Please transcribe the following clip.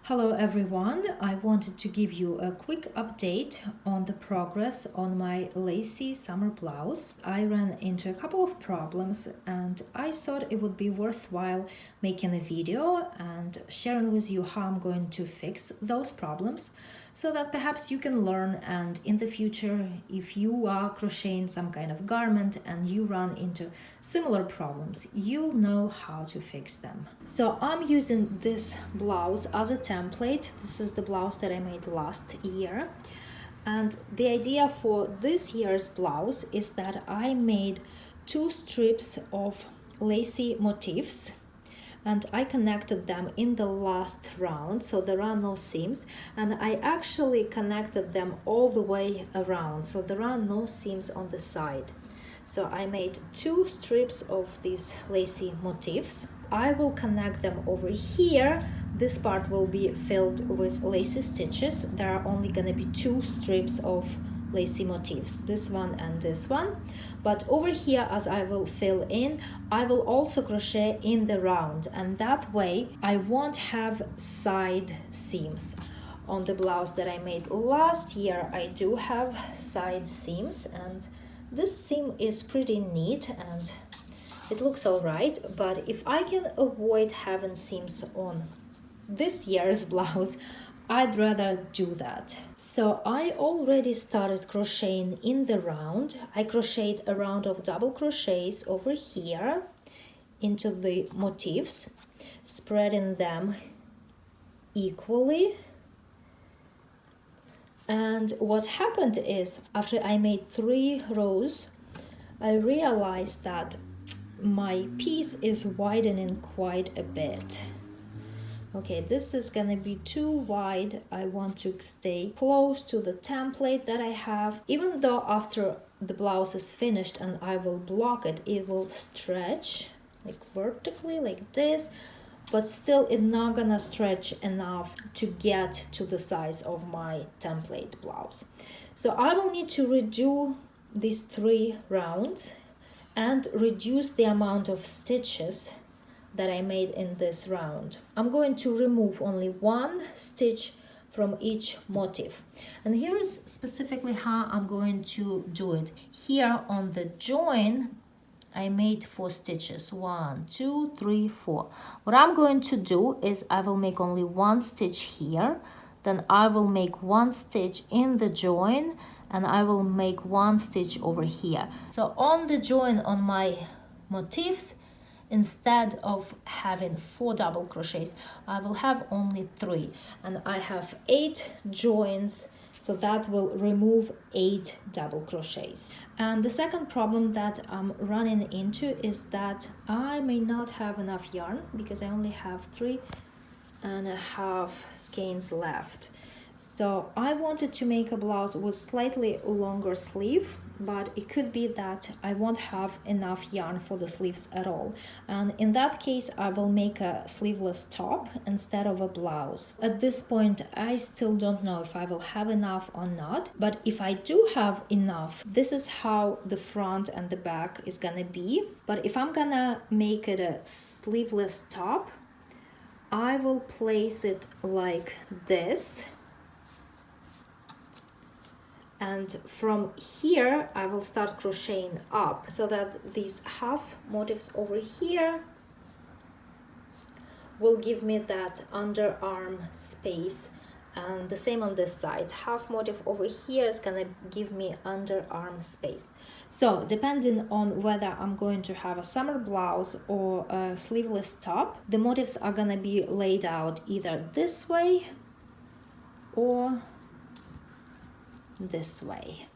Hello everyone, I wanted to give you a quick update on the progress on my lacy summer blouse. I ran into a couple of problems and I thought it would be worthwhile making a video and sharing with you how I'm going to fix those problems so that perhaps you can learn, and in the future if you are crocheting some kind of garment and you run into similar problems, you'll know how to fix them. So I'm using this blouse as a template. This is the blouse that I made last year, and the idea for this year's blouse is that I made 2 strips of lacy motifs and I connected them in the last round, so there are no seams, and I actually connected them all the way around, so there are no seams on the side. So I made 2 strips of these lacy motifs. I will connect them over here. This part will be filled with lacy stitches. There are only gonna be 2 strips of lacy motifs, this one and this one. But over here, as I will fill in, I will also crochet in the round, and that way I won't have side seams. On the blouse that I made last year, I do have side seams, and this seam is pretty neat and it looks all right. But if I can avoid having seams on this year's blouse, I'd rather do that. So I already started crocheting in the round. I crocheted a round of double crochets over here into the motifs, spreading them equally. And what happened is, after I made 3 rows, I realized that my piece is widening quite a bit. Okay, this is gonna be too wide. I want to stay close to the template that I have. Even though after the blouse is finished and I will block it, it will stretch like vertically like this, but still it's not gonna stretch enough to get to the size of my template blouse. So I will need to redo these 3 rounds and reduce the amount of stitches that I made in this round. I'm going to remove only 1 stitch from each motif. And here is specifically how I'm going to do it. Here on the join, I made 4 stitches. 1, 2, 3, 4. What I'm going to do is I will make only 1 stitch here, then I will make 1 stitch in the join, and I will make 1 stitch over here. So on the join on my motifs, instead of having 4 double crochets, I will have only 3, and I have 8 joins, so that will remove 8 double crochets. And the second problem that I'm running into is that I may not have enough yarn because I only have 3.5 skeins left. So I wanted to make a blouse with slightly longer sleeve, but it could be that I won't have enough yarn for the sleeves at all. And in that case, I will make a sleeveless top instead of a blouse. At this point, I still don't know if I will have enough or not, but if I do have enough, this is how the front and the back is gonna be. But if I'm gonna make it a sleeveless top, I will place it like this. And from here, I will start crocheting up so that these half motifs over here will give me that underarm space. And the same on this side. Half motif over here is gonna give me underarm space. So depending on whether I'm going to have a summer blouse or a sleeveless top, the motifs are gonna be laid out either this way or this way.